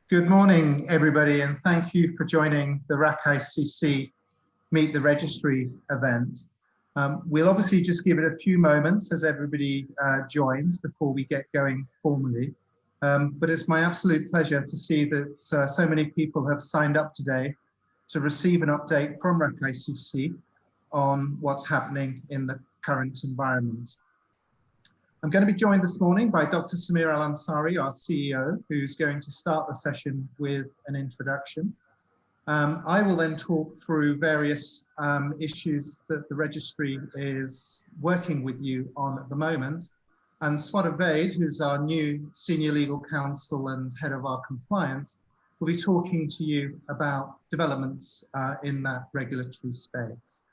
Good morning, everybody, and thank you for joining the RAK ICC Meet the Registry event. We'll obviously just give it a few moments as everybody joins before we get going formally. But it's my absolute pleasure to see that so many people have signed up today to receive an update from RAK ICC on what's happening in the current environment. I'm going to be joined this morning by Dr. Samir Al-Ansari, our CEO, who's going to start the session with an introduction. I will then talk through various issues that the registry is working with you on at the moment. And Swat Vaid, who's our new Senior Legal Counsel and Head of our Compliance, will be talking to you about developments in that regulatory space.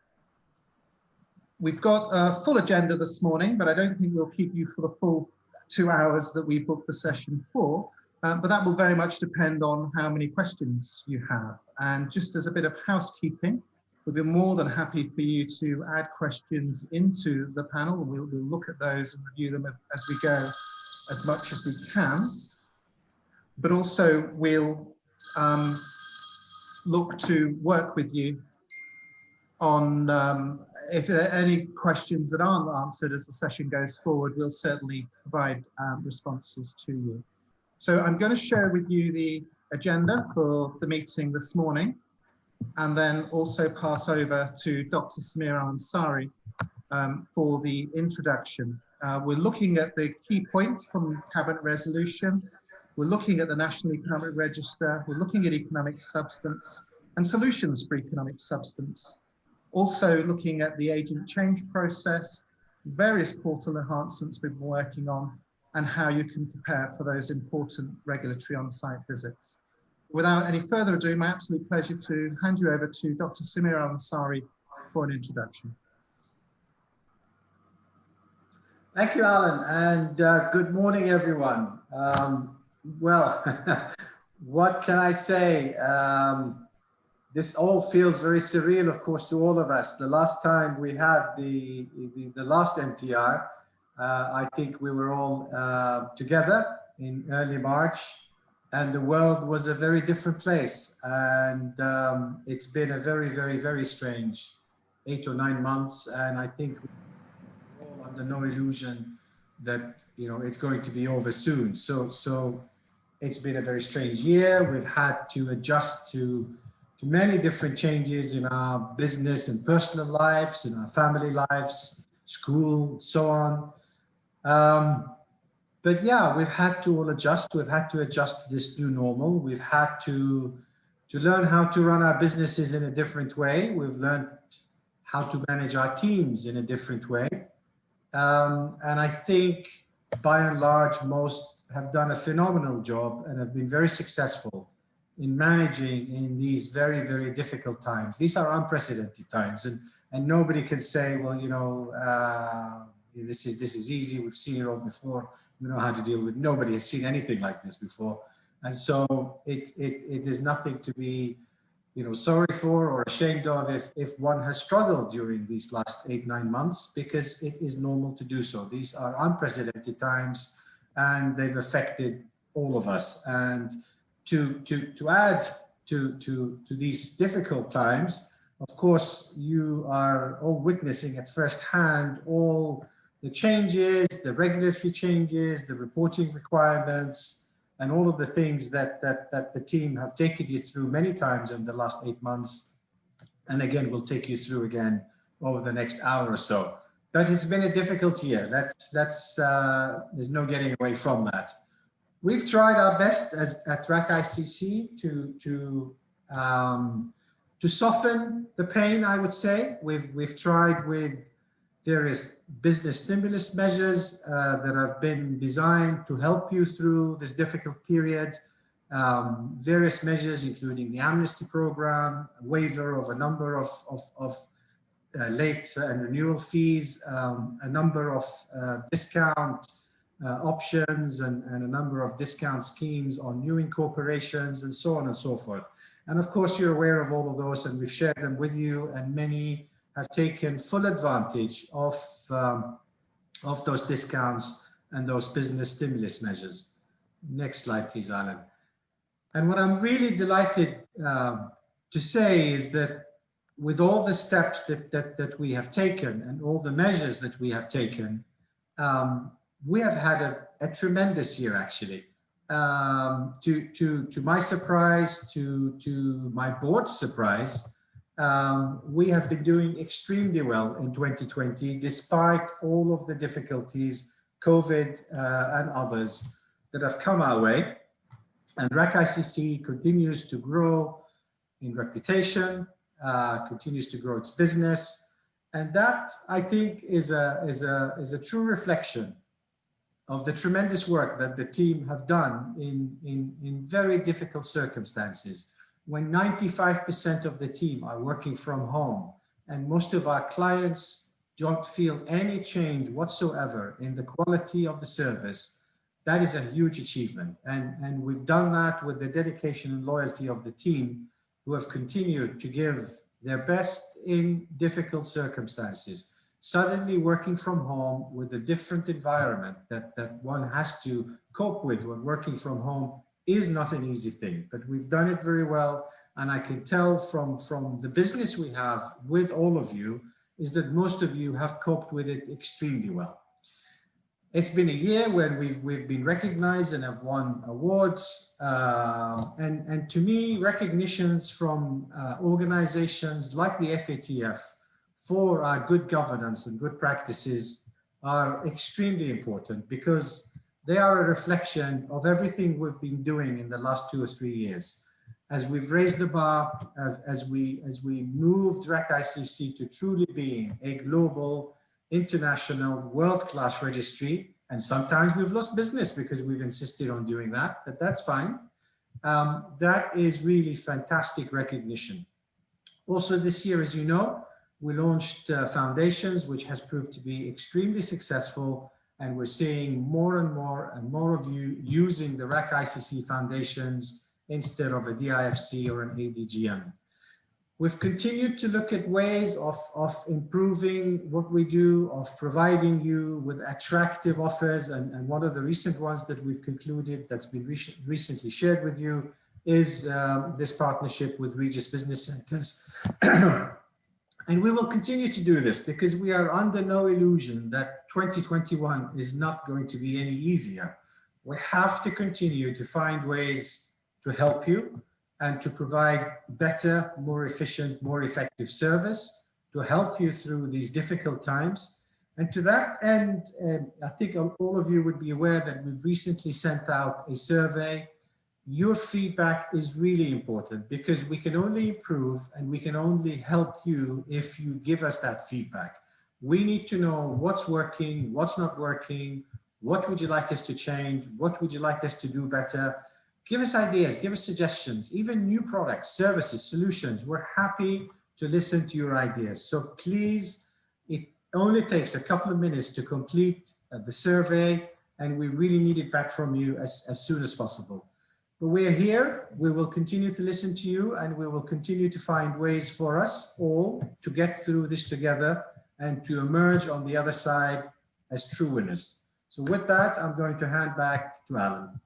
We've got a full agenda this morning, but I don't think we'll keep you for the full 2 hours that we booked the session for. But that will very much depend on how many questions you have. And just as a bit of housekeeping, we'll be more than happy for you to add questions into the panel. We'll look at those and review them as we go as much as we can. But also we'll look to work with you on if there are any questions that aren't answered as the session goes forward, we'll certainly provide responses to you. So I'm going to share with you the agenda for the meeting this morning, and then also pass over to Dr. Samir Al-Ansari for the introduction. We're looking at the key points from Cabinet resolution. We're looking at the National Economic Register. We're looking at economic substance and solutions for economic substance. Also looking at the agent change process, various portal enhancements we've been working on, and how you can prepare for those important regulatory on-site visits. Without any further ado, my absolute pleasure to hand you over to Dr. Samir Al-Ansari for an introduction. Thank you, Alan, and good morning, everyone. Well, what can I say? This all feels very surreal, of course, to all of us. The last time we had the last MTR, I think we were all together in early March, and the world was a very different place. And it's been a very, very, very strange 8 or 9 months. And I think we're all under no illusion that, you know, it's going to be over soon. So it's been a very strange year. We've had to adjust to many different changes in our business and personal lives, in our family lives, school, so on. But yeah, we've had to all adjust. We've had to adjust to this new normal. We've had to learn how to run our businesses in a different way. We've learned how to manage our teams in a different way. And I think by and large, most have done a phenomenal job and have been very successful in managing in these very, very difficult times. These are unprecedented times, and nobody can say, well, you know, this is easy. We've seen it all before. We know how to deal with. Nobody has seen anything like this before, and so it is nothing to be, you know, sorry for or ashamed of if one has struggled during these last 8-9 months, because it is normal to do so. These are unprecedented times, and they've affected all of us. And to add to these difficult times, of course, you are all witnessing at first hand all the changes, the regulatory changes, the reporting requirements, and all of the things that the team have taken you through many times in the last 8 months. And again, we'll take you through again over the next hour or so. But it's been a difficult year. There's no getting away from that. We've tried our best at RAK ICC to soften the pain, I would say. We've tried with various business stimulus measures that have been designed to help you through this difficult period. Various measures, including the amnesty program, a waiver of a number of late and renewal fees, a number of discount options and a number of discount schemes on new incorporations, and so on and so forth. And of course, you're aware of all of those, and we've shared them with you, and many have taken full advantage of those discounts and those business stimulus measures. Next slide, please, Alan. And what I'm really delighted to say is that with all the steps that we have taken and all the measures that we have taken, we have had a tremendous year, actually. To my surprise, to my board's surprise, we have been doing extremely well in 2020, despite all of the difficulties, COVID and others that have come our way. And RAK ICC continues to grow in reputation, continues to grow its business. And that, I think, is a true reflection of the tremendous work that the team have done in very difficult circumstances. When 95% of the team are working from home and most of our clients don't feel any change whatsoever in the quality of the service, that is a huge achievement. And we've done that with the dedication and loyalty of the team, who have continued to give their best in difficult circumstances. Suddenly working from home with a different environment that one has to cope with when working from home is not an easy thing, but we've done it very well. And I can tell from the business we have with all of you is that most of you have coped with it extremely well. It's been a year when we've been recognized and have won awards. And to me, recognitions from organizations like the FATF for our good governance and good practices are extremely important, because they are a reflection of everything we've been doing in the last 2 or 3 years. As we've raised the bar, as we moved RAK ICC to truly being a global, international, world-class registry, and sometimes we've lost business because we've insisted on doing that, but that's fine. That is really fantastic recognition. Also this year, as you know, we launched Foundations, which has proved to be extremely successful, and we're seeing more and more of you using the RAK ICC Foundations instead of a DIFC or an ADGM. We've continued to look at ways of improving what we do, of providing you with attractive offers, and one of the recent ones that we've concluded that's been recently shared with you is this partnership with Regis Business Centers. And we will continue to do this because we are under no illusion that 2021 is not going to be any easier. We have to continue to find ways to help you and to provide better, more efficient, more effective service to help you through these difficult times. And to that end, I think all of you would be aware that we've recently sent out a survey. Your feedback is really important because we can only improve and we can only help you if you give us that feedback. We need to know what's working, what's not working, what would you like us to change, what would you like us to do better. Give us ideas, give us suggestions, even new products, services, solutions. We're happy to listen to your ideas. So please, it only takes a couple of minutes to complete the survey, and we really need it back from you as soon as possible. But we're here, we will continue to listen to you, and we will continue to find ways for us all to get through this together and to emerge on the other side as true winners. So with that, I'm going to hand back to Alan.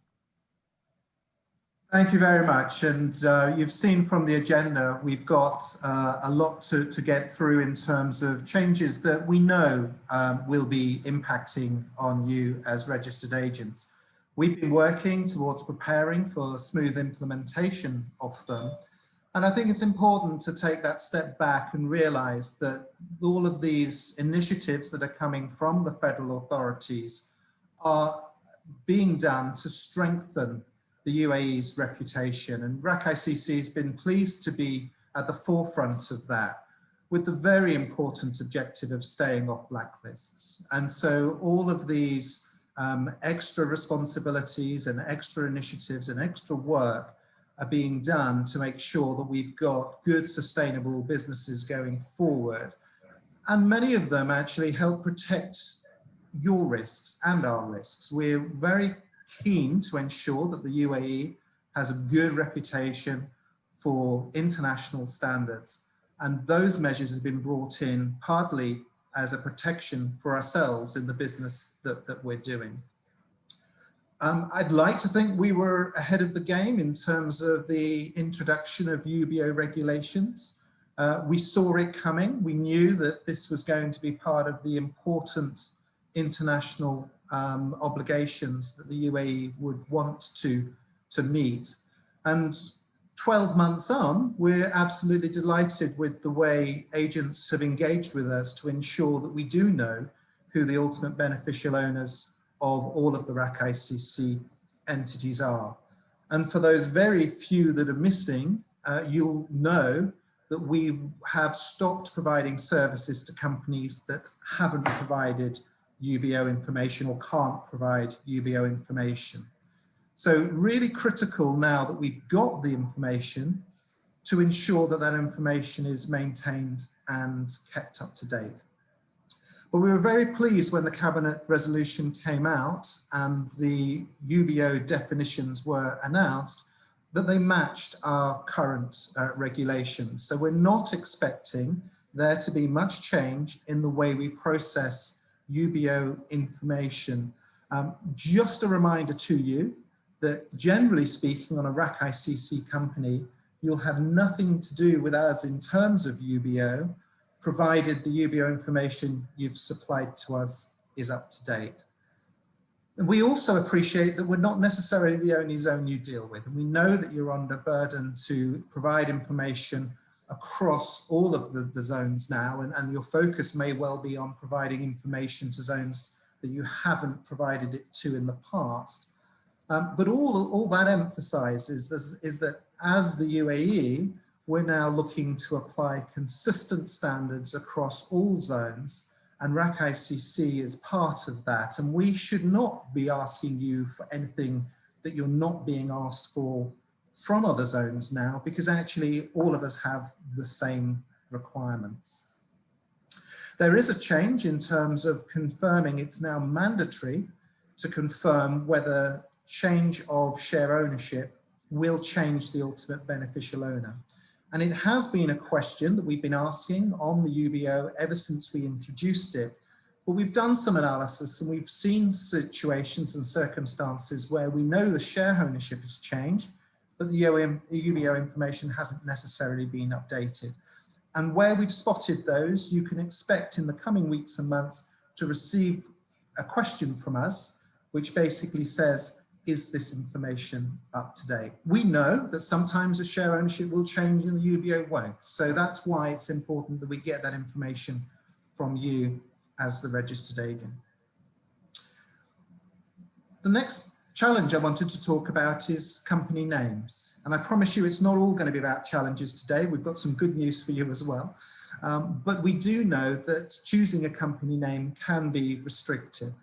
Thank you very much. And you've seen from the agenda, we've got a lot to get through in terms of changes that we know will be impacting on you as registered agents. We've been working towards preparing for smooth implementation of them. And I think it's important to take that step back and realize that all of these initiatives that are coming from the federal authorities are being done to strengthen the UAE's reputation, and RAK ICC has been pleased to be at the forefront of that with the very important objective of staying off blacklists. And so all of these extra responsibilities and extra initiatives and extra work are being done to make sure that we've got good sustainable businesses going forward. And many of them actually help protect your risks and our risks. We're very keen to ensure that the UAE has a good reputation for international standards. And those measures have been brought in partly as a protection for ourselves in the business that we're doing. I'd like to think we were ahead of the game in terms of the introduction of UBO regulations. We saw it coming. We knew that this was going to be part of the important international obligations that the UAE would want to meet. And 12 months on, we're absolutely delighted with the way agents have engaged with us to ensure that we do know who the ultimate beneficial owners of all of the RAK ICC entities are. And for those very few that are missing, you'll know that we have stopped providing services to companies that haven't provided UBO information or can't provide UBO information. So really critical now that we've got the information to ensure that that information is maintained and kept up to date. But we were very pleased when the Cabinet resolution came out and the UBO definitions were announced that they matched our current regulations. So we're not expecting there to be much change in the way we process UBO information. Just a reminder to you that generally speaking on a RAK ICC company, you'll have nothing to do with us in terms of UBO, provided the UBO information you've supplied to us is up to date. We also appreciate that we're not necessarily the only zone you deal with, and we know that you're under burden to provide information across all of the zones now, and your focus may well be on providing information to zones that you haven't provided it to in the past. But all that emphasizes is that as the UAE, we're now looking to apply consistent standards across all zones, and RAK ICC is part of that. And we should not be asking you for anything that you're not being asked for from other zones now, because actually all of us have the same requirements. There is a change in terms of confirming it's now mandatory to confirm whether change of share ownership will change the ultimate beneficial owner. And it has been a question that we've been asking on the UBO ever since we introduced it. But we've done some analysis and we've seen situations and circumstances where we know the share ownership has changed, but the UBO information hasn't necessarily been updated. And where we've spotted those, you can expect in the coming weeks and months to receive a question from us, which basically says, is this information up to date? We know that sometimes the share ownership will change and the UBO won't. So that's why it's important that we get that information from you as the registered agent. The next challenge I wanted to talk about is company names. And I promise you it's not all going to be about challenges today. We've got some good news for you as well. But we do know that choosing a company name can be restricted.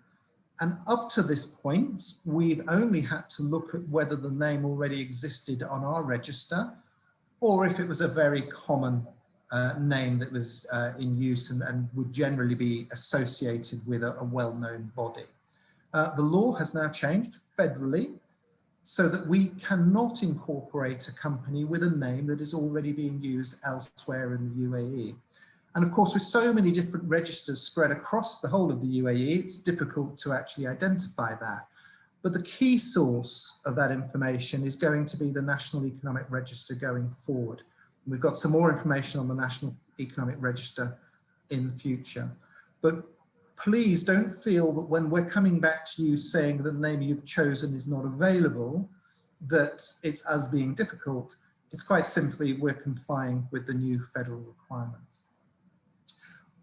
And up to this point, we've only had to look at whether the name already existed on our register, or if it was a very common name that was in use and would generally be associated with a well-known body. The law has now changed federally so that we cannot incorporate a company with a name that is already being used elsewhere in the UAE. And of course, with so many different registers spread across the whole of the UAE, it's difficult to actually identify that. But the key source of that information is going to be the National Economic Register going forward. We've got some more information on the National Economic Register in the future. But please don't feel that when we're coming back to you saying that the name you've chosen is not available, that it's us being difficult. It's quite simply we're complying with the new federal requirements.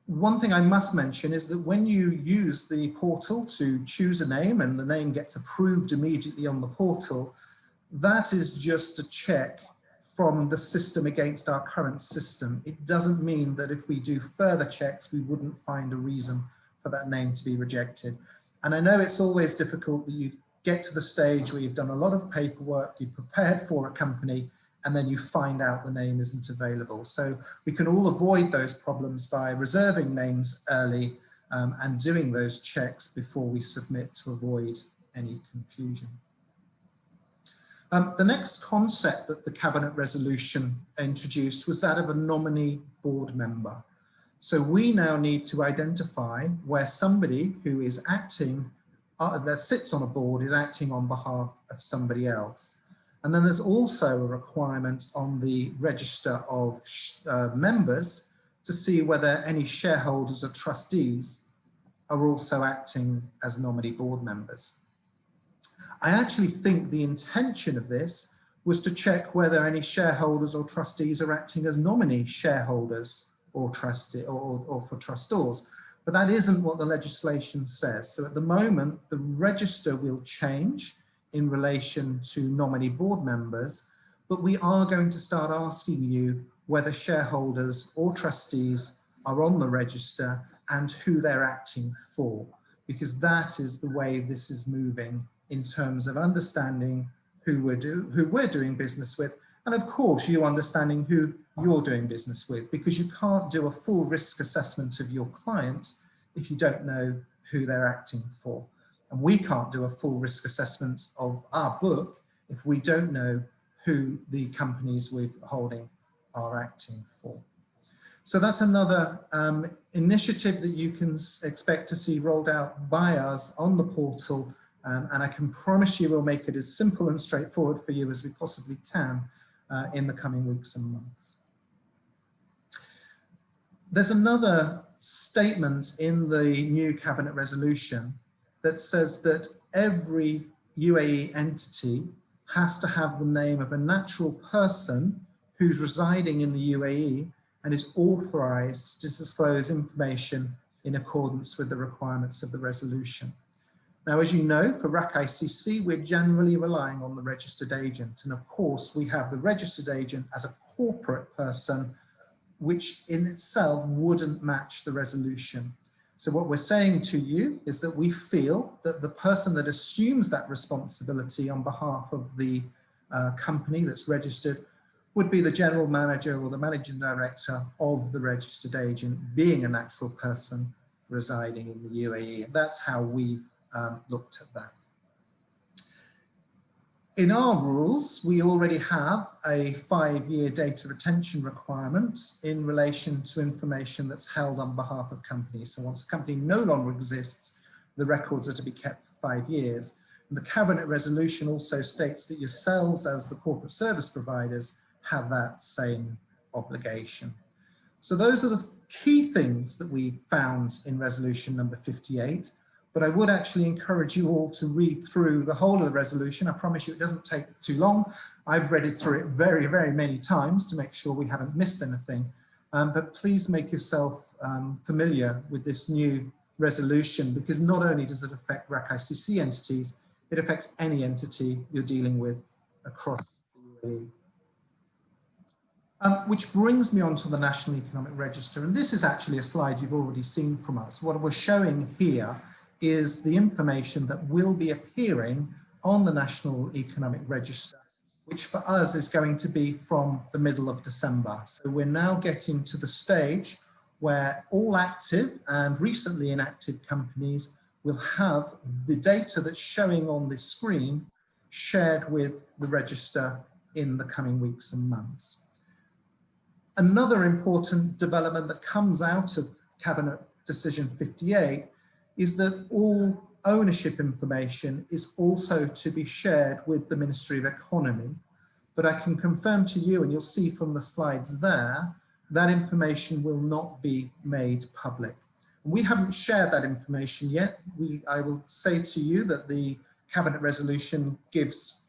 One thing I must mention is that when you use the portal to choose a name and the name gets approved immediately on the portal, that is just a check from the system against our current system. It doesn't mean that if we do further checks, we wouldn't find a reason for that name to be rejected. And I know it's always difficult that you get to the stage where you've done a lot of paperwork, you've prepared for a company, and then you find out the name isn't available. So we can all avoid those problems by reserving names early and doing those checks before we submit to avoid any confusion. The next concept that the Cabinet resolution introduced was that of a nominee board member. So we now need to identify where somebody who is acting that sits on a board is acting on behalf of somebody else. And then there's also a requirement on the register of members to see whether any shareholders or trustees are also acting as nominee board members. I actually think the intention of this was to check whether any shareholders or trustees are acting as nominee shareholders or trustee or for trustors. But that isn't what the legislation says. So at the moment, the register will change in relation to nominee board members, but we are going to start asking you whether shareholders or trustees are on the register and who they're acting for, because that is the way this is moving in terms of understanding who we're doing business with, and of course you understanding who you're doing business with, because you can't do a full risk assessment of your client if you don't know who they're acting for. And we can't do a full risk assessment of our book if we don't know who the companies we're holding are acting for. So that's another initiative that you can expect to see rolled out by us on the portal. And I can promise you we'll make it as simple and straightforward for you as we possibly can in the coming weeks and months. There's another statement in the new cabinet resolution that says that every UAE entity has to have the name of a natural person who's residing in the UAE and is authorized to disclose information in accordance with the requirements of the resolution. Now, as you know, for RAK ICC, we're generally relying on the registered agent. And of course, we have the registered agent as a corporate person, which in itself wouldn't match the resolution. So what we're saying to you is that we feel that the person that assumes that responsibility on behalf of the company that's registered would be the general manager or the managing director of the registered agent, being a natural person residing in the UAE. And that's how we've looked at that. In our rules, we already have a 5-year data retention requirement in relation to information that's held on behalf of companies. So once a company no longer exists, the records are to be kept for 5 years. And the cabinet resolution also states that yourselves as the corporate service providers have that same obligation. So those are the key things that we found in resolution number 58. But I would actually encourage you all to read through the whole of the resolution. I promise you it doesn't take too long. I've read it through it very, very many times to make sure we haven't missed anything. But please make yourself familiar with this new resolution, because not only does it affect RAK ICC entities, it affects any entity you're dealing with across the UAE. Which brings me on to the National Economic Register. And this is actually a slide you've already seen from us. What we're showing here is the information that will be appearing on the National Economic Register, which for us is going to be from the middle of December. So we're now getting to the stage where all active and recently inactive companies will have the data that's showing on this screen shared with the register in the coming weeks and months. Another important development that comes out of Cabinet Decision 58 is that all ownership information is also to be shared with the Ministry of Economy. But I can confirm to you, and you'll see from the slides there, that information will not be made public. We haven't shared that information yet. I will say to you that the Cabinet resolution gives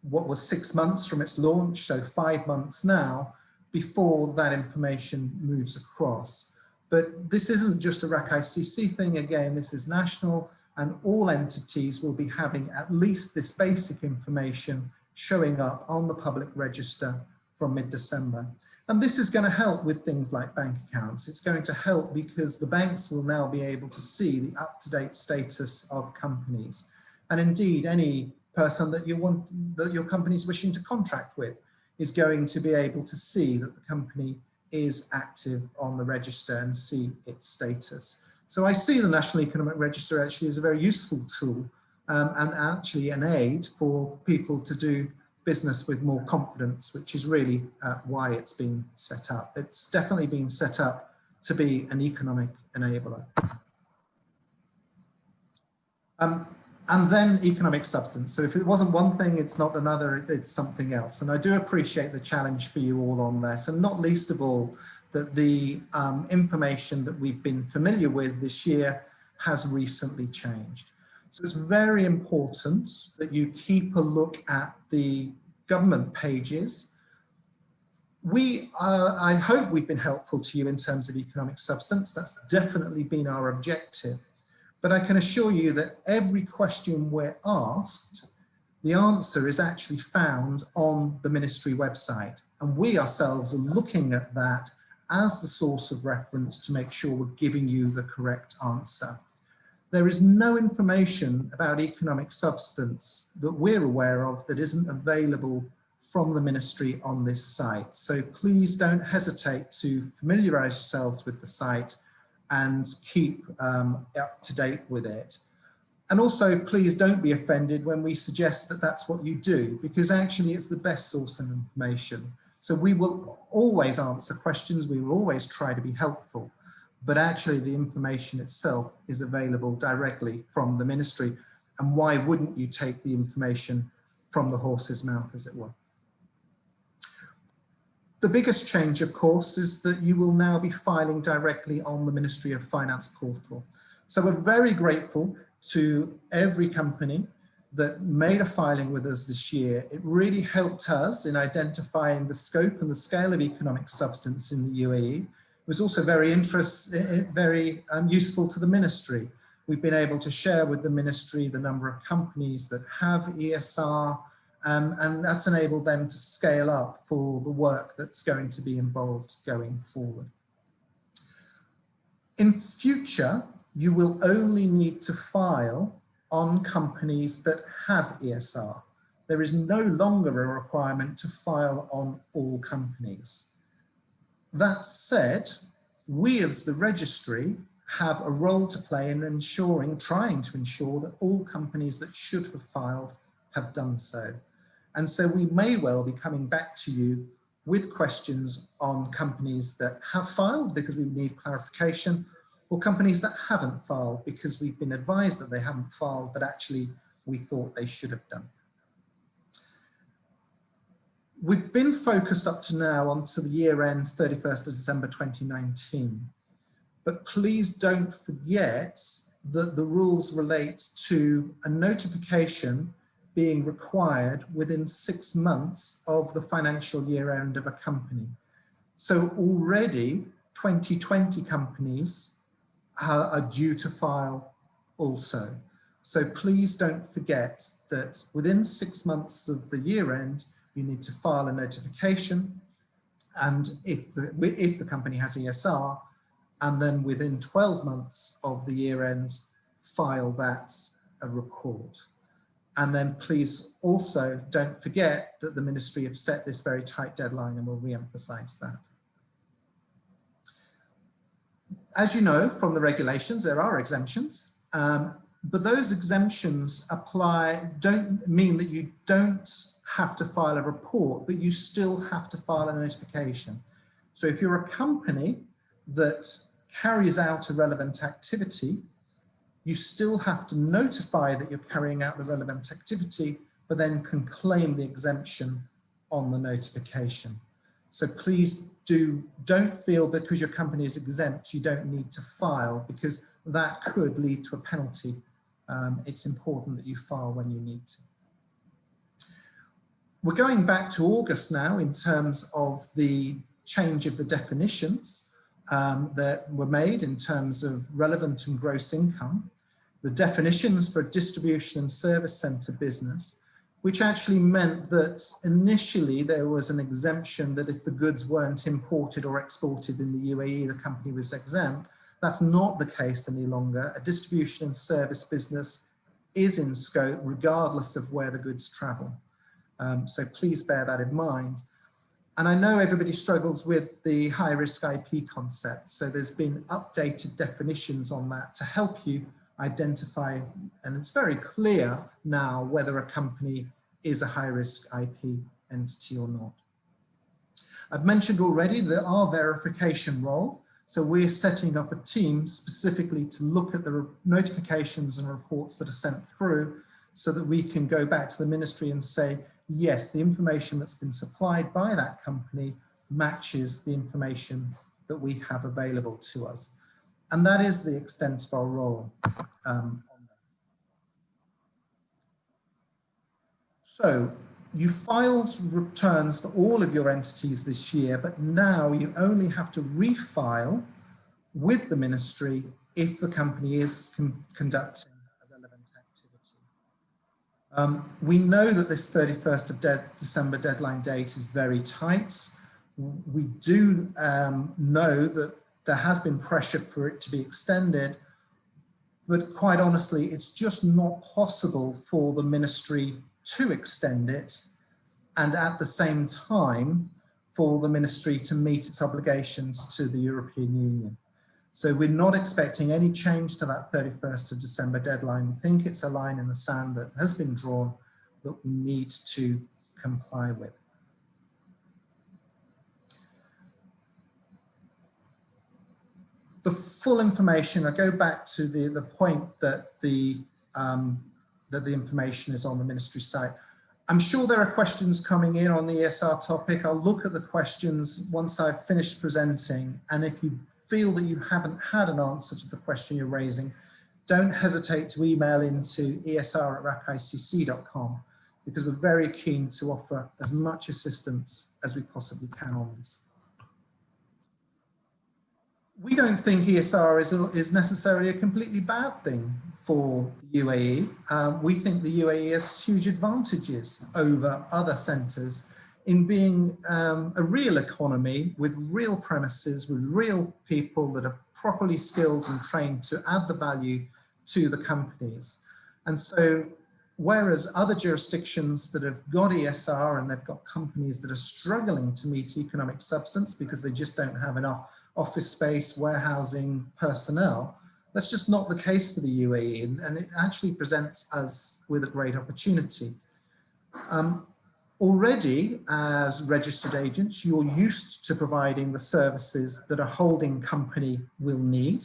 what was 6 months from its launch, so 5 months now, before that information moves across. But this isn't just a RAK ICC thing. Again, this is national, and all entities will be having at least this basic information showing up on the public register from mid-December. And this is going to help with things like bank accounts. It's going to help because the banks will now be able to see the up-to-date status of companies. And indeed, any person that your company is wishing to contract with is going to be able to see that the company is active on the register and see its status. So I see the National Economic Register actually as a very useful tool and actually an aid for people to do business with more confidence, which is really why it's been set up. It's definitely been set up to be an economic enabler. And then economic substance. So if it wasn't one thing, it's not another, it's something else. And I do appreciate the challenge for you all on this, and not least of all, that the information that we've been familiar with this year has recently changed. So it's very important that you keep a look at the government pages. I hope we've been helpful to you in terms of economic substance. That's definitely been our objective. But I can assure you that every question we're asked, the answer is actually found on the ministry website. And we ourselves are looking at that as the source of reference to make sure we're giving you the correct answer. There is no information about economic substance that we're aware of that isn't available from the ministry on this site. So please don't hesitate to familiarize yourselves with the site and keep up to date with it. And also, please don't be offended when we suggest that that's what you do, because actually it's the best source of information. So we will always answer questions, we will always try to be helpful, but actually the information itself is available directly from the ministry. And why wouldn't you take the information from the horse's mouth, as it were? The biggest change, of course, is that you will now be filing directly on the Ministry of Finance portal. So we're very grateful to every company that made a filing with us this year. It really helped us in identifying the scope and the scale of economic substance in the UAE. It was also very useful to the ministry. We've been able to share with the ministry the number of companies that have ESR, and that's enabled them to scale up for the work that's going to be involved going forward. In future, you will only need to file on companies that have ESR. There is no longer a requirement to file on all companies. That said, we as the registry have a role to play in trying to ensure that all companies that should have filed have done so. And so we may well be coming back to you with questions on companies that have filed because we need clarification, or companies that haven't filed because we've been advised that they haven't filed, but actually we thought they should have done. We've been focused up to now onto the year end 31st of December 2019, but please don't forget that the rules relate to a notification being required within 6 months of the financial year end of a company. So already 2020 companies are due to file also. So please don't forget that within 6 months of the year end, you need to file a notification, and if the company has ESR, and then within 12 months of the year end, file that a report. And then please also don't forget that the ministry have set this very tight deadline, and we'll re-emphasize that. As you know from the regulations, there are exemptions, but those exemptions don't mean that you don't have to file a report, but you still have to file a notification. So if you're a company that carries out a relevant activity, you still have to notify that you're carrying out the relevant activity, but then can claim the exemption on the notification. So please don't feel because your company is exempt, you don't need to file, because that could lead to a penalty. It's important that you file when you need to. We're going back to August now in terms of the change of the definitions that were made in terms of relevant and gross income, the definitions for a distribution and service center business, which actually meant that initially there was an exemption that if the goods weren't imported or exported in the UAE, the company was exempt. That's not the case any longer. A distribution and service business is in scope regardless of where the goods travel. So please bear that in mind. And I know everybody struggles with the high-risk IP concept. So there's been updated definitions on that to help you identify, and it's very clear now whether a company is a high-risk IP entity or not. I've mentioned already that our verification role, So we're setting up a team specifically to look at the notifications and reports that are sent through so that we can go back to the ministry and say, yes, the information that's been supplied by that company matches the information that we have available to us. And that is the extent of our role on this. So you filed returns for all of your entities this year, but now you only have to refile with the ministry if the company is conducting a relevant activity. We know that this 31st of December deadline date is very tight. We do know that there has been pressure for it to be extended, but quite honestly, it's just not possible for the ministry to extend it and at the same time for the ministry to meet its obligations to the European Union. So we're not expecting any change to that 31st of December deadline. We think it's a line in the sand that has been drawn that we need to comply with. The full information, I go back to the point that the information is on the ministry site. I'm sure there are questions coming in on the ESR topic. I'll look at the questions once I've finished presenting. And if you feel that you haven't had an answer to the question you're raising, don't hesitate to email into esr@rakicc.com because we're very keen to offer as much assistance as we possibly can on this. We don't think ESR is necessarily a completely bad thing for the UAE. We think the UAE has huge advantages over other centres in being a real economy with real premises, with real people that are properly skilled and trained to add the value to the companies. And so, whereas other jurisdictions that have got ESR and they've got companies that are struggling to meet economic substance because they just don't have enough office space, warehousing, personnel, that's just not the case for the UAE, and it actually presents us with a great opportunity. Already, as registered agents, you're used to providing the services that a holding company will need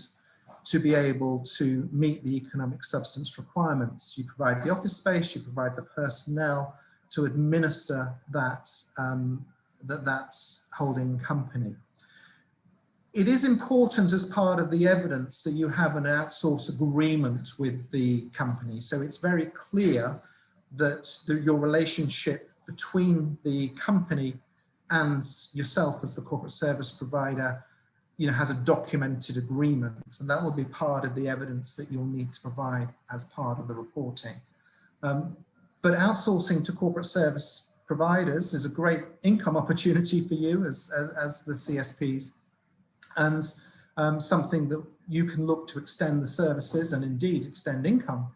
to be able to meet the economic substance requirements. You provide the office space, you provide the personnel to administer that, that's holding company. It is important as part of the evidence that you have an outsource agreement with the company. So it's very clear that your relationship between the company and yourself as the corporate service provider, has a documented agreement, and that will be part of the evidence that you'll need to provide as part of the reporting. But outsourcing to corporate service providers is a great income opportunity for you as the CSPs, and something that you can look to extend the services and indeed extend income,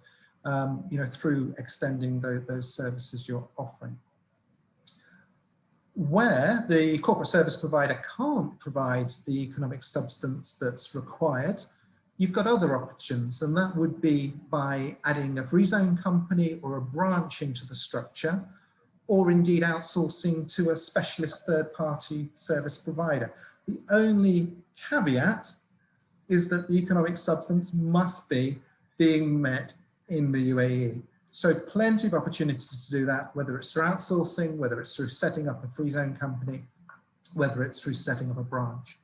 through extending those services you're offering. Where the corporate service provider can't provide the economic substance that's required, you've got other options, and that would be by adding a Resign company or a branch into the structure, or indeed outsourcing to a specialist third-party service provider. The only caveat is that the economic substance must be being met in the UAE. So plenty of opportunities to do that, whether it's through outsourcing, whether it's through setting up a free zone company, whether it's through setting up a branch.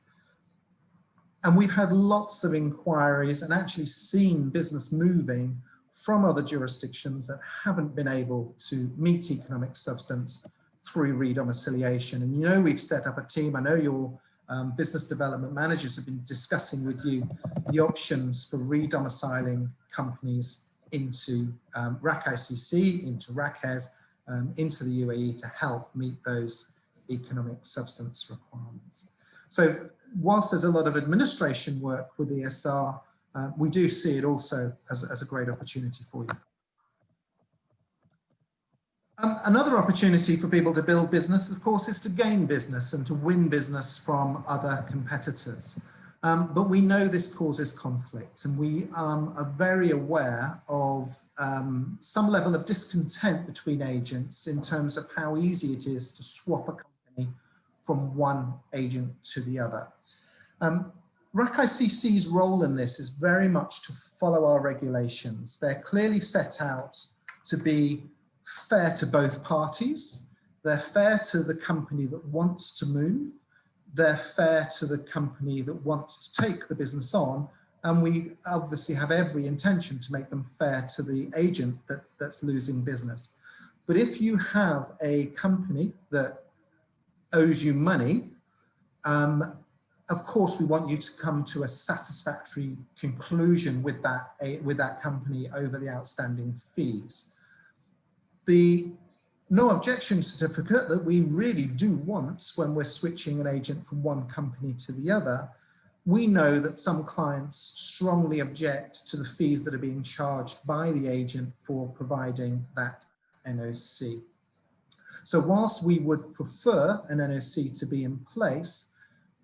And we've had lots of inquiries and actually seen business moving from other jurisdictions that haven't been able to meet economic substance through re-domiciliation. And we've set up a team. I know your business development managers have been discussing with you the options for re-domiciling companies into RAK ICC, into RAKES, into the UAE to help meet those economic substance requirements. So whilst there's a lot of administration work with ESR, we do see it also as a great opportunity for you. Another opportunity for people to build business, of course, is to gain business and to win business from other competitors. But we know this causes conflict, and we are very aware of some level of discontent between agents in terms of how easy it is to swap a company from one agent to the other. RAK ICC's role in this is very much to follow our regulations. They're clearly set out to be fair to both parties. They're fair to the company that wants to move. They're fair to the company that wants to take the business on. And we obviously have every intention to make them fair to the agent that's losing business. But if you have a company that owes you money, of course, we want you to come to a satisfactory conclusion with that company over the outstanding fees. The no objection certificate that we really do want when we're switching an agent from one company to the other, we know that some clients strongly object to the fees that are being charged by the agent for providing that NOC. So whilst we would prefer an NOC to be in place,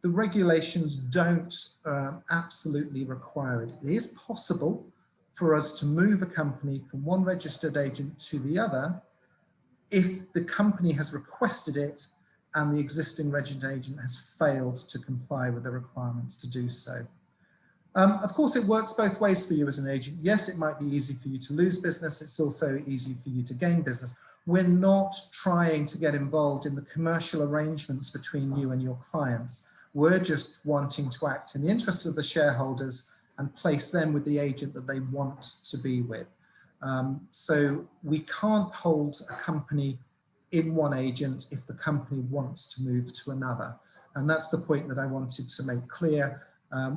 the regulations don't absolutely require it. It is possible for us to move a company from one registered agent to the other if the company has requested it and the existing registered agent has failed to comply with the requirements to do so. Of course, it works both ways for you as an agent. Yes, it might be easy for you to lose business. It's also easy for you to gain business. We're not trying to get involved in the commercial arrangements between you and your clients. We're just wanting to act in the interest of the shareholders and place them with the agent that they want to be with. So we can't hold a company in one agent if the company wants to move to another. And that's the point that I wanted to make clear.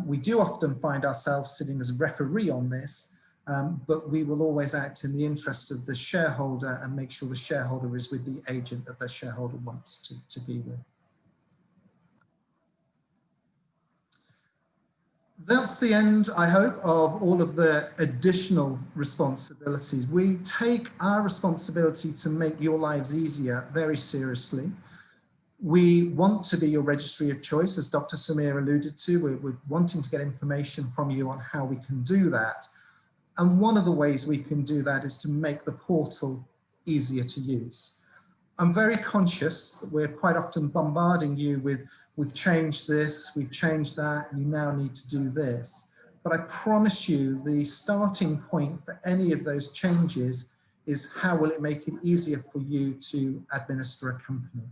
We do often find ourselves sitting as a referee on this, but we will always act in the interest of the shareholder and make sure the shareholder is with the agent that the shareholder wants to be with. That's the end, I hope, of all of the additional responsibilities. We take our responsibility to make your lives easier very seriously. We want to be your registry of choice, as Dr. Samir alluded to. We're wanting to get information from you on how we can do that. And one of the ways we can do that is to make the portal easier to use. I'm very conscious that we're quite often bombarding you with, we've changed this, we've changed that, you now need to do this. But I promise you the starting point for any of those changes is how will it make it easier for you to administer a company.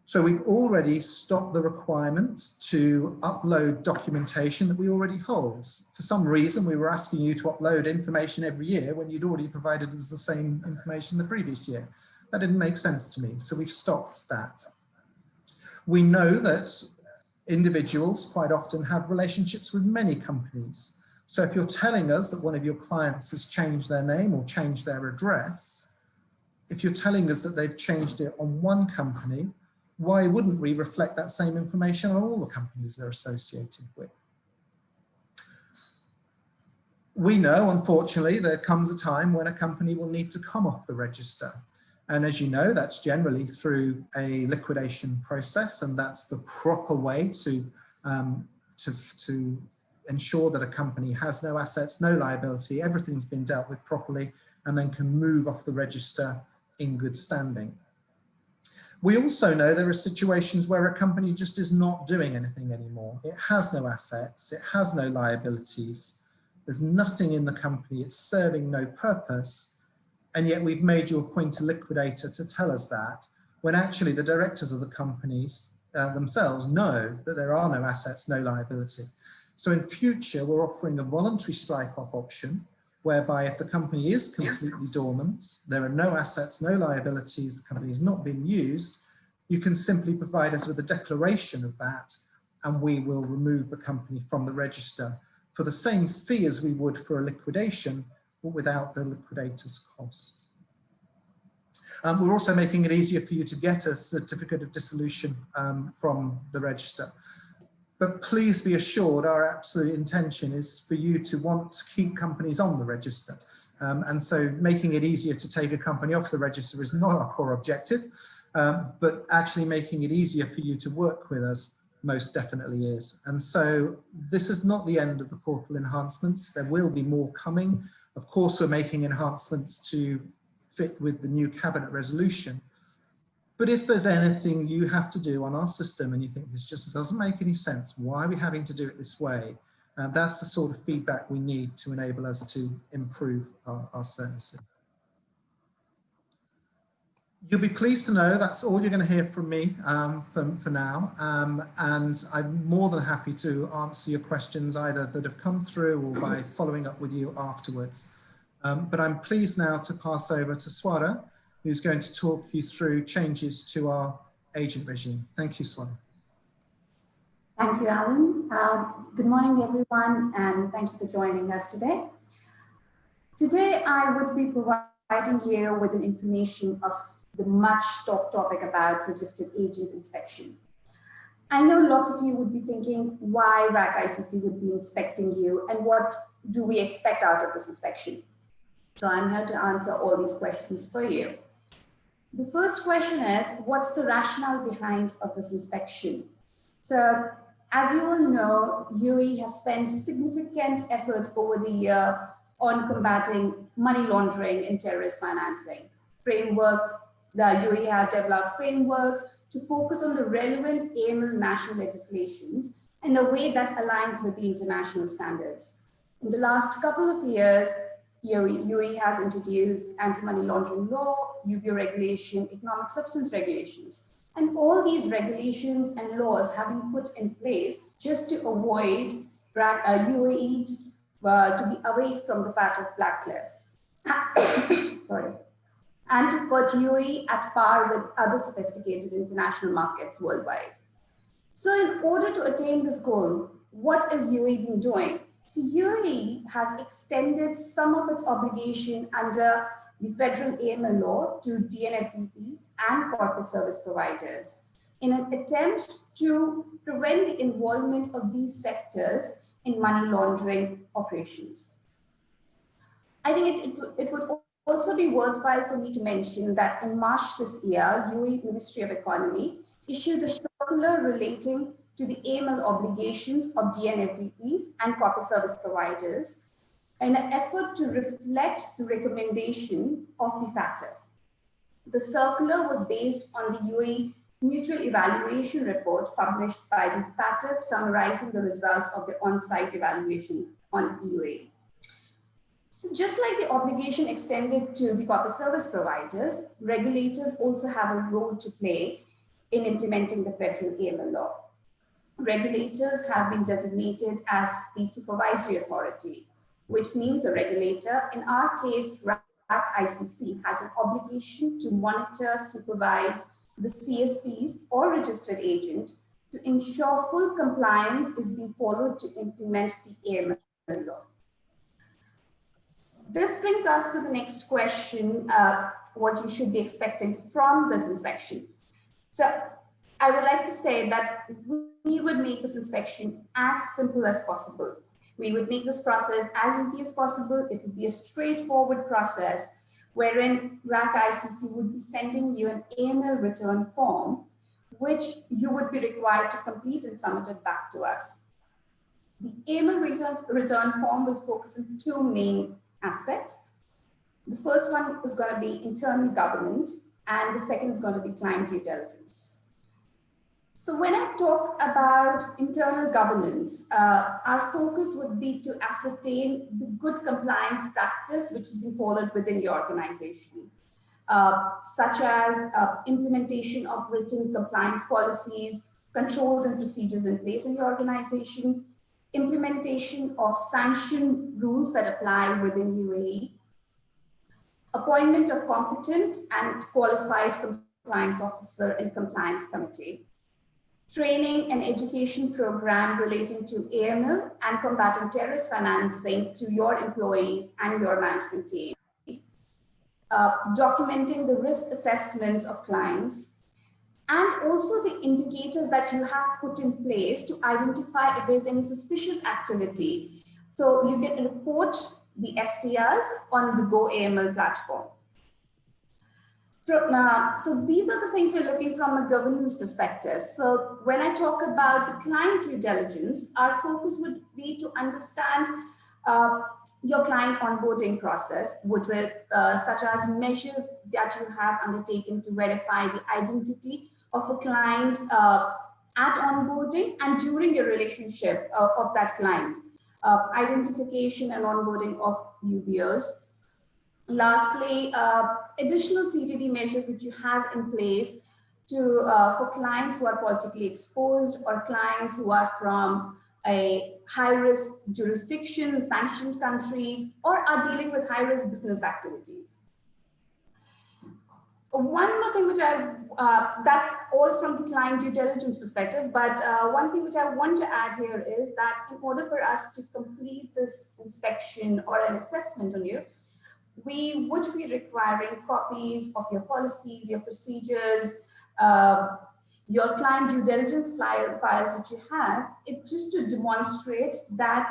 So we've already stopped the requirement to upload documentation that we already hold. For some reason, we were asking you to upload information every year when you'd already provided us the same information the previous year. That didn't make sense to me, so we've stopped that. We know that individuals quite often have relationships with many companies. So if you're telling us that one of your clients has changed their name or changed their address, if you're telling us that they've changed it on one company, why wouldn't we reflect that same information on all the companies they're associated with? We know, unfortunately, there comes a time when a company will need to come off the register. And as you know, that's generally through a liquidation process, and that's the proper way to ensure that a company has no assets, no liability, everything's been dealt with properly, and then can move off the register in good standing. We also know there are situations where a company just is not doing anything anymore. It has no assets, it has no liabilities, there's nothing in the company, it's serving no purpose, and yet we've made you appoint a liquidator to tell us that, when actually the directors of the companies themselves know that there are no assets, no liability. So in future, we're offering a voluntary strike-off option, whereby if the company is completely dormant, there are no assets, no liabilities, the company has not been used, you can simply provide us with a declaration of that, and we will remove the company from the register for the same fee as we would for a liquidation, but without the liquidator's costs. We're also making it easier for you to get a certificate of dissolution from the register. But please be assured our absolute intention is for you to want to keep companies on the register. And so making it easier to take a company off the register is not our core objective, but actually making it easier for you to work with us most definitely is. And so this is not the end of the portal enhancements. There will be more coming. Of course, we're making enhancements to fit with the new cabinet resolution. But if there's anything you have to do on our system and you think this just doesn't make any sense, why are we having to do it this way? That's the sort of feedback we need to enable us to improve our services. You'll be pleased to know that's all you're going to hear from me for now. And I'm more than happy to answer your questions either that have come through or by following up with you afterwards. But I'm pleased now to pass over to Swara, who's going to talk you through changes to our agent regime. Thank you, Swara. Thank you, Alan. Good morning, everyone, and thank you for joining us today. Today, I would be providing you with an information of the much talked topic about registered agent inspection. I know lots of you would be thinking why RAK ICC would be inspecting you and what do we expect out of this inspection? So I'm here to answer all these questions for you. The first question is, what's the rationale behind of this inspection? So as you all know, UAE has spent significant efforts over the year on combating money laundering and terrorist financing. Frameworks, the UAE has developed frameworks to focus on the relevant AML national legislations in a way that aligns with the international standards. In the last couple of years, UAE has introduced anti-money laundering law, UBO regulation, economic substance regulations. And all these regulations and laws have been put in place just to avoid UAE to be away from the FATF blacklist. Sorry. And to put UAE at par with other sophisticated international markets worldwide. So in order to attain this goal, what is UAE been doing? So UAE has extended some of its obligation under the federal AML law to DNFBPs and corporate service providers in an attempt to prevent the involvement of these sectors in money laundering operations. I think it would also be worthwhile for me to mention that in March this year, UAE Ministry of Economy issued a circular relating to the AML obligations of DNFBPs and corporate service providers in an effort to reflect the recommendation of the FATF. The circular was based on the UAE Mutual Evaluation Report published by the FATF summarizing the results of the on-site evaluation on UAE. So just like the obligation extended to the corporate service providers, regulators also have a role to play in implementing the federal AML law. Regulators have been designated as the supervisory authority, which means a regulator, in our case, RAK ICC, has an obligation to monitor, supervise the CSPs or registered agent to ensure full compliance is being followed to implement the AML law. This brings us to the next question, what you should be expecting from this inspection. So I would like to say that we would make this inspection as simple as possible. We would make this process as easy as possible. It would be a straightforward process wherein RAK ICC would be sending you an AML return form, which you would be required to complete and submit it back to us. The AML return form will focus on two main aspects. The first one is going to be internal governance, and the second is going to be client due diligence. So when I talk about internal governance, our focus would be to ascertain the good compliance practice which has been followed within your organization, such as implementation of written compliance policies, controls and procedures in place in your organization, implementation of sanction rules that apply within UAE, appointment of competent and qualified compliance officer and compliance committee, training and education program relating to AML and combating terrorist financing to your employees and your management team, documenting the risk assessments of clients, and also the indicators that you have put in place to identify if there's any suspicious activity. So you can report the STRs on the Go AML platform. So these are the things we're looking from a governance perspective. So when I talk about the client due diligence, our focus would be to understand your client onboarding process, which will, such as measures that you have undertaken to verify the identity of the client at onboarding and during your relationship of that client, identification and onboarding of UBOs. Lastly, additional CTD measures which you have in place to for clients who are politically exposed or clients who are from a high-risk jurisdiction, sanctioned countries, or are dealing with high-risk business activities. One more thing which that's all from the client due diligence perspective, but one thing which I want to add here is that in order for us to complete this inspection or an assessment on you, we would be requiring copies of your policies, your procedures, your client due diligence files which you have, it's just to demonstrate that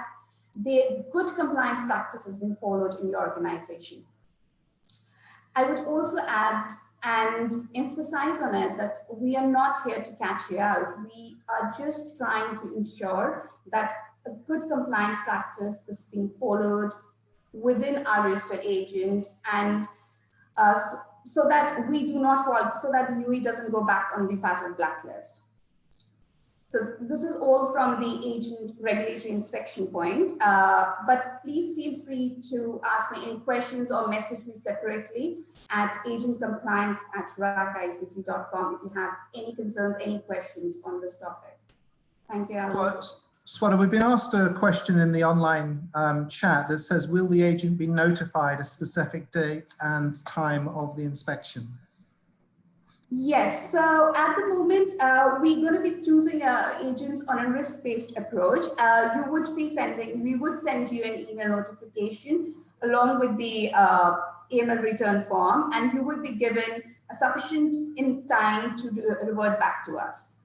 the good compliance practice has been followed in your organization. I would also add and emphasize on it that we are not here to catch you out. We are just trying to ensure that a good compliance practice is being followed within our registered agent, and so that we do not fall, so that the UE doesn't go back on the fatal blacklist. So this is all from the agent regulatory inspection point, but please feel free to ask me any questions or message me separately at agentcompliance@rakicc.com if you have any concerns, any questions on this topic. Thank you, Alan. Well, Swati, we've been asked a question in the online chat that says, will the agent be notified a specific date and time of the inspection? Yes, so at the moment, we're going to be choosing agents on a risk-based approach. We would send you an email notification along with the AML return form, and you would be given a sufficient in time to revert back to us.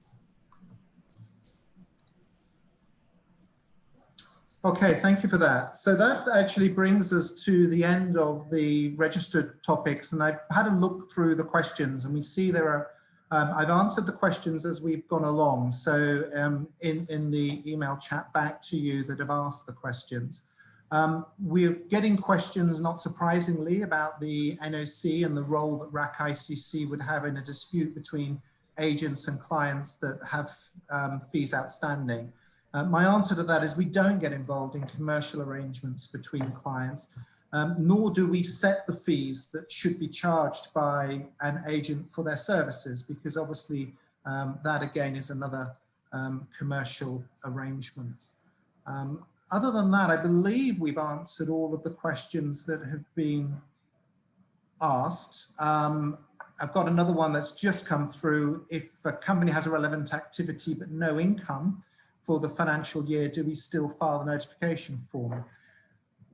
Okay, thank you for that. So that actually brings us to the end of the registered topics, and I've had a look through the questions, and we see there are, I've answered the questions as we've gone along. So in the email chat back to you that have asked the questions. We're getting questions, not surprisingly, about the NOC and the role that RAK ICC would have in a dispute between agents and clients that have fees outstanding. My answer to that is we don't get involved in commercial arrangements between clients, nor do we set the fees that should be charged by an agent for their services, because obviously that again is another commercial arrangement. Other than that, I believe we've answered all of the questions that have been asked. I've got another one that's just come through. If a company has a relevant activity but no income for the financial year, do we still file the notification form?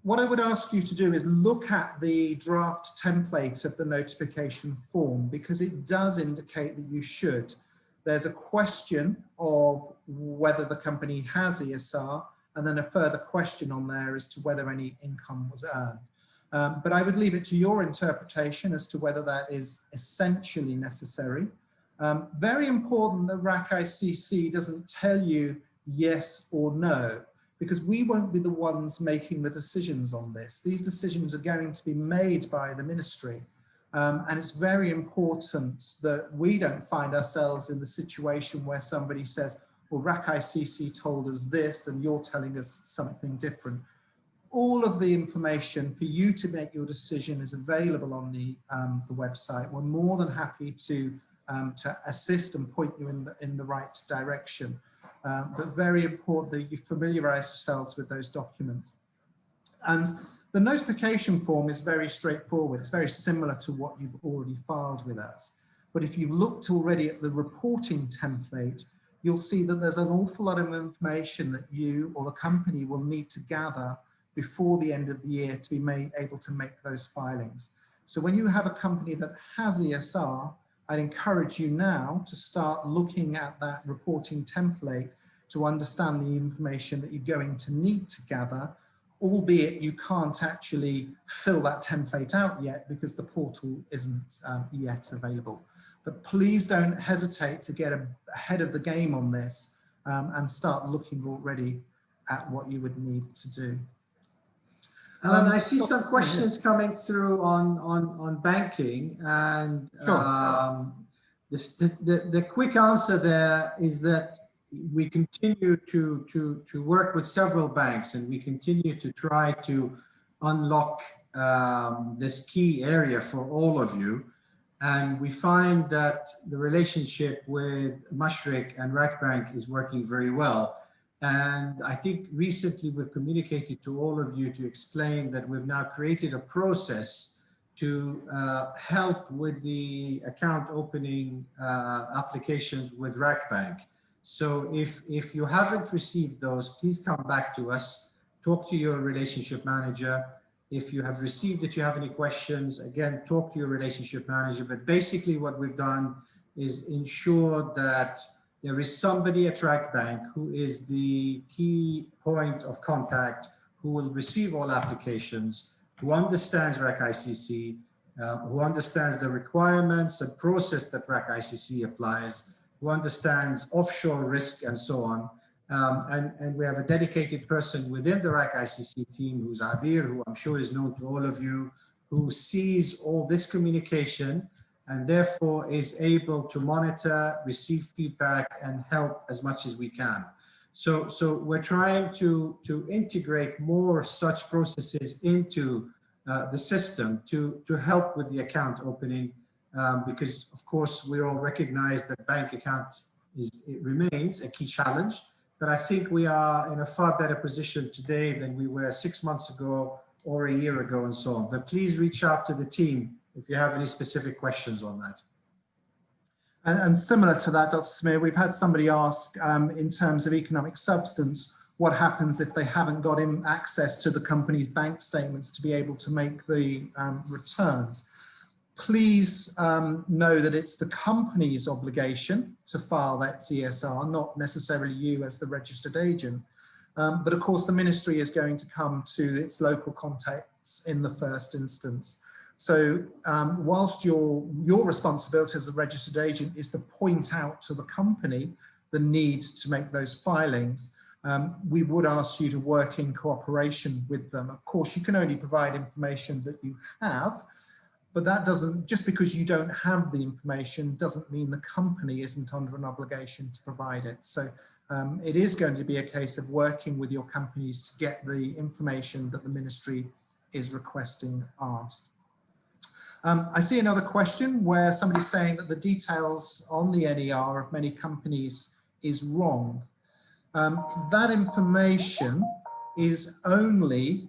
What I would ask you to do is look at the draft template of the notification form, because it does indicate that you should. There's a question of whether the company has ESR, and then a further question on there as to whether any income was earned. But I would leave it to your interpretation as to whether that is essentially necessary. Very important that RAK ICC doesn't tell you yes or no, because we won't be the ones making the decisions on this. These decisions are going to be made by the ministry. And it's very important that we don't find ourselves in the situation where somebody says, well, RAK ICC told us this and you're telling us something different. All of the information for you to make your decision is available on the website. We're more than happy to assist and point you in the right direction. But very important that you familiarize yourselves with those documents. And the notification form is very straightforward. It's very similar to what you've already filed with us. But if you've looked already at the reporting template, you'll see that there's an awful lot of information that you or the company will need to gather before the end of the year to be able to make those filings. So when you have a company that has ESR, I'd encourage you now to start looking at that reporting template to understand the information that you're going to need to gather, albeit you can't actually fill that template out yet because the portal isn't yet available. But please don't hesitate to get ahead of the game on this and start looking already at what you would need to do. Alan, I see some questions coming through on banking, and Sure. the quick answer there is that we continue to work with several banks, and we continue to try to unlock this key area for all of you. And we find that the relationship with Mashreq and RAK Bank is working very well. And I think recently we've communicated to all of you to explain that we've now created a process to help with the account opening applications with RAK Bank. So if you haven't received those, please come back to us, talk to your relationship manager. If you have received it, you have any questions, again, talk to your relationship manager. But basically what we've done is ensure that there is somebody at RAK Bank who is the key point of contact, who will receive all applications, who understands RAK ICC, who understands the requirements and process that RAK ICC applies, who understands offshore risk and so on. And we have a dedicated person within the RAK ICC team, who's Abir, who I'm sure is known to all of you, who sees all this communication and therefore is able to monitor, receive feedback, and help as much as we can. So we're trying to integrate more such processes into the system to help with the account opening, because of course we all recognize that bank accounts remains a key challenge. But I think we are in a far better position today than we were 6 months ago or a year ago and so on. But please reach out to the team if you have any specific questions on that. And similar to that, Dr. Samir, we've had somebody ask in terms of economic substance, what happens if they haven't got access to the company's bank statements to be able to make the returns? Please know that it's the company's obligation to file that ESR, not necessarily you as the registered agent. But of course, the ministry is going to come to its local contacts in the first instance. So whilst your responsibility as a registered agent is to point out to the company the need to make those filings, we would ask you to work in cooperation with them. Of course, you can only provide information that you have, but that doesn't, just because you don't have the information doesn't mean the company isn't under an obligation to provide it. So it is going to be a case of working with your companies to get the information that the ministry is requesting asked. I see another question where somebody's saying that the details on the NER of many companies is wrong. That information is only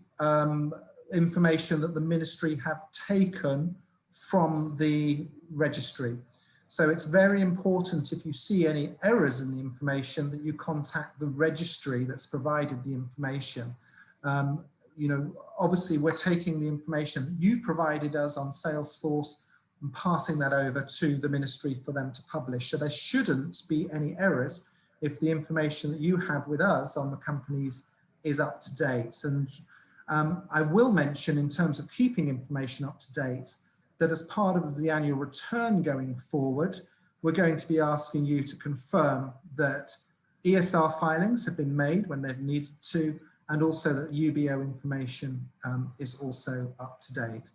information that the ministry have taken from the registry. So it's very important, if you see any errors in the information, that you contact the registry that's provided the information. You know, obviously we're taking the information that you've provided us on Salesforce and passing that over to the ministry for them to publish. So there shouldn't be any errors if the information that you have with us on the companies is up to date. And I will mention, in terms of keeping information up to date, that as part of the annual return going forward, we're going to be asking you to confirm that ESR filings have been made when they've needed to, and also that UBO information is also up to date.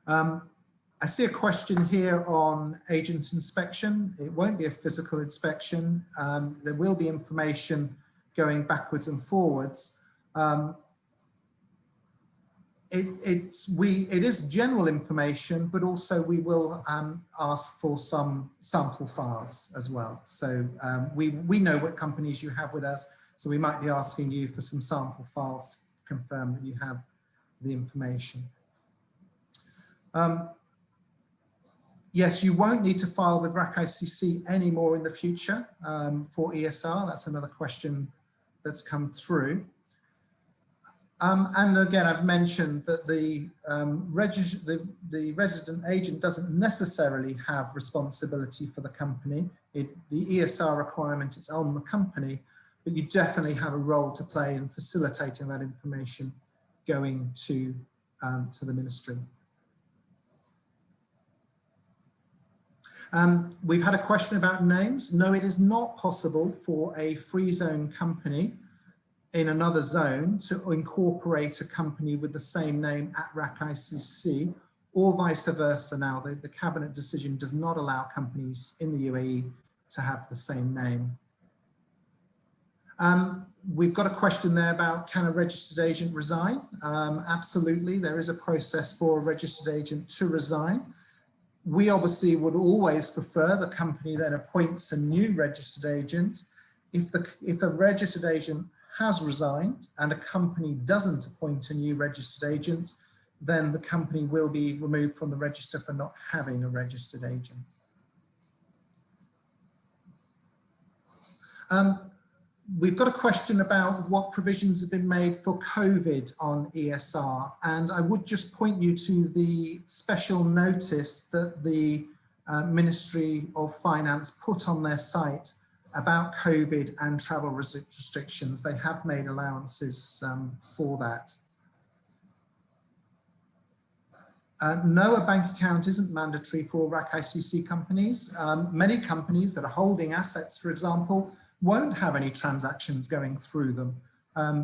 I see a question here on agent inspection. It won't be a physical inspection. There will be information going backwards and forwards. It is general information, but also we will ask for some sample files as well. So we know what companies you have with us, so we might be asking you for some sample files to confirm that you have the information. Yes, you won't need to file with RAK ICC anymore in the future for ESR. That's another question that's come through. And again, I've mentioned that the resident agent doesn't necessarily have responsibility for the company. The ESR requirement is on the company, but you definitely have a role to play in facilitating that information going to the ministry. We've had a question about names. No, it is not possible for a free zone company in another zone to incorporate a company with the same name at RAK ICC, or vice versa. Now, the cabinet decision does not allow companies in the UAE to have the same name. We've got a question there about, can a registered agent resign? Absolutely, there is a process for a registered agent to resign. We obviously would always prefer the company then appoints a new registered agent. If a registered agent has resigned and a company doesn't appoint a new registered agent, then the company will be removed from the register for not having a registered agent. We've got a question about what provisions have been made for COVID on ESR, and I would just point you to the special notice that the Ministry of Finance put on their site about COVID and travel restrictions. They have made allowances for that. No, a bank account isn't mandatory for RAK ICC companies. Many companies that are holding assets, for example, won't have any transactions going through them.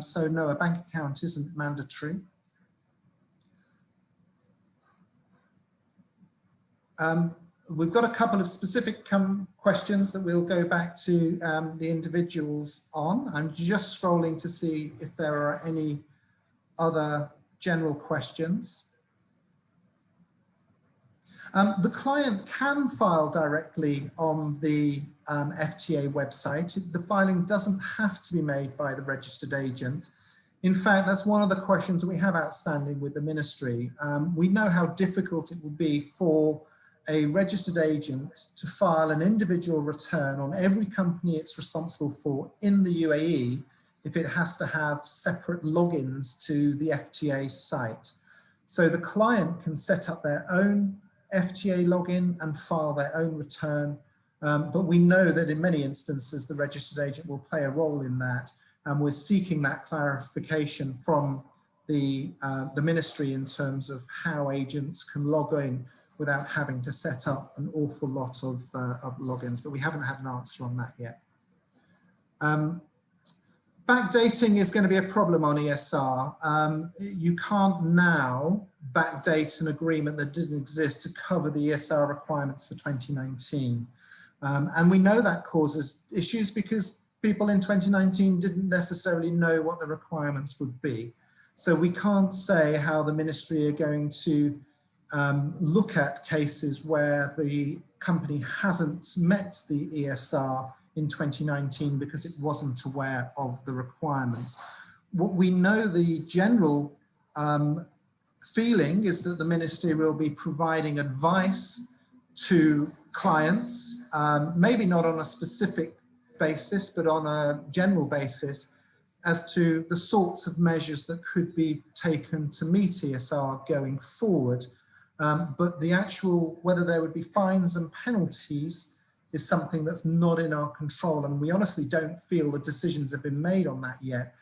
So no, a bank account isn't mandatory. We've got a couple of specific questions that we'll go back to the individuals on. I'm just scrolling to see if there are any other general questions. The client can file directly on the FTA website. The filing doesn't have to be made by the registered agent. In fact, that's one of the questions that we have outstanding with the ministry. We know how difficult it will be for a registered agent to file an individual return on every company it's responsible for in the UAE if it has to have separate logins to the FTA site. So the client can set up their own FTA login and file their own return, but we know that in many instances the registered agent will play a role in that, and we're seeking that clarification from the ministry in terms of how agents can log in without having to set up an awful lot of logins, but we haven't had an answer on that yet. Backdating is going to be a problem on ESR. You can't now backdate an agreement that didn't exist to cover the ESR requirements for 2019. And we know that causes issues because people in 2019 didn't necessarily know what the requirements would be. So we can't say how the ministry are going to look at cases where the company hasn't met the ESR in 2019 because it wasn't aware of the requirements. What we know, the general feeling is that the ministry will be providing advice to clients, maybe not on a specific basis, but on a general basis as to the sorts of measures that could be taken to meet ESR going forward. But the actual, whether there would be fines and penalties is something that's not in our control. And we honestly don't feel the decisions have been made on that yet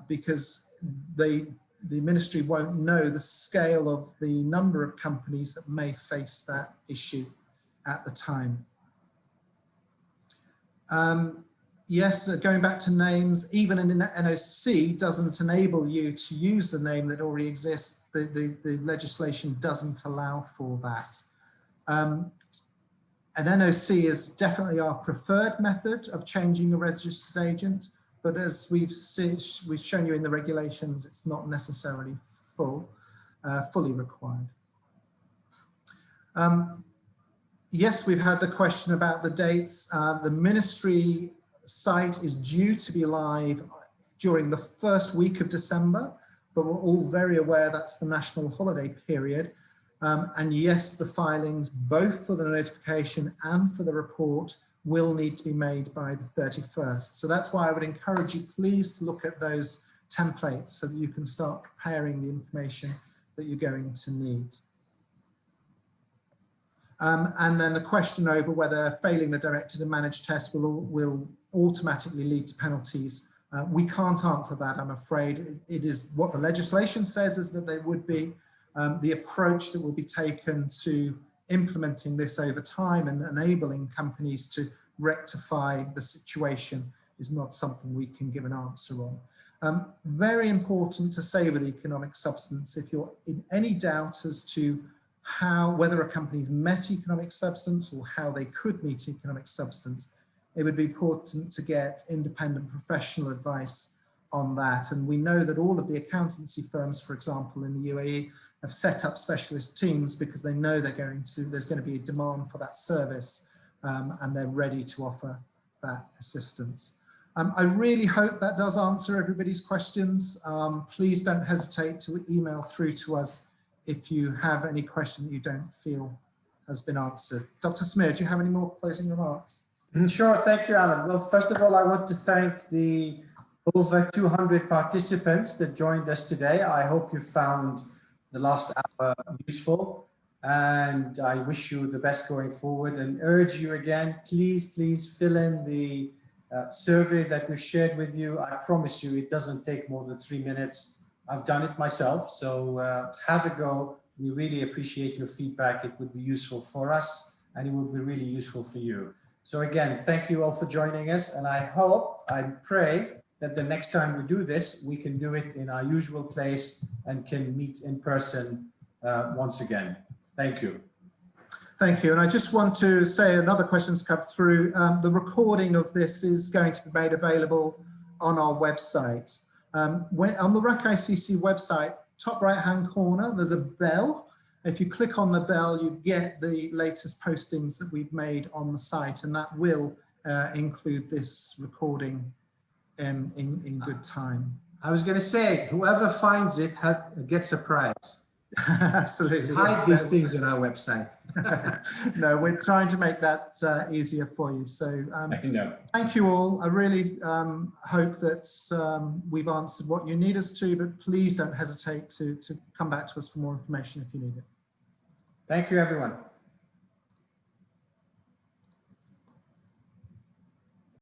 because the ministry won't know the scale of the number of companies that may face that issue at the time. Yes, going back to names, even an NOC doesn't enable you to use the name that already exists. The legislation doesn't allow for that. An NOC is definitely our preferred method of changing a registered agent, but as we've shown you in the regulations, it's not necessarily fully required. Yes, we've had the question about the dates. The ministry site is due to be live during the first week of December, but we're all very aware that's the national holiday period. And yes, the filings, both for the notification and for the report, will need to be made by the 31st. So that's why I would encourage you, please, to look at those templates so that you can start preparing the information that you're going to need. And then the question over whether failing the directed and managed test will automatically lead to penalties. We can't answer that, I'm afraid. It is what the legislation says is that they would be. The approach that will be taken to implementing this over time and enabling companies to rectify the situation is not something we can give an answer on. Very important to say with economic substance, if you're in any doubt as to whether a company's met economic substance or how they could meet economic substance, it would be important to get independent professional advice on that. And we know that all of the accountancy firms, for example, in the UAE, have set up specialist teams because they know there's going to be a demand for that service, and they're ready to offer that assistance. I really hope that does answer everybody's questions. Please don't hesitate to email through to us if you have any question that you don't feel has been answered. Dr. Smear, do you have any more closing remarks? Sure, thank you, Alan. Well, first of all, I want to thank the over 200 participants that joined us today. I hope you found the last hour useful, and I wish you the best going forward and urge you again, please fill in the survey that we shared with you. I promise you it doesn't take more than 3 minutes. I've done it myself, so have a go. We really appreciate your feedback. It would be useful for us and it would be really useful for you. So again, thank you all for joining us, and I pray that the next time we do this, we can do it in our usual place and can meet in person once again. Thank you. Thank you. And I just want to say another question's come through. The recording of this is going to be made available on our website. On the RAK ICC website, top right-hand corner, there's a bell. If you click on the bell, you get the latest postings that we've made on the site, and that will include this recording in good time. I was going to say, whoever finds it gets a prize. Absolutely. Hide these things on our website. No, we're trying to make that easier for you. So thank you all. I really hope that we've answered what you need us to, but please don't hesitate to come back to us for more information if you need it. Thank you, everyone.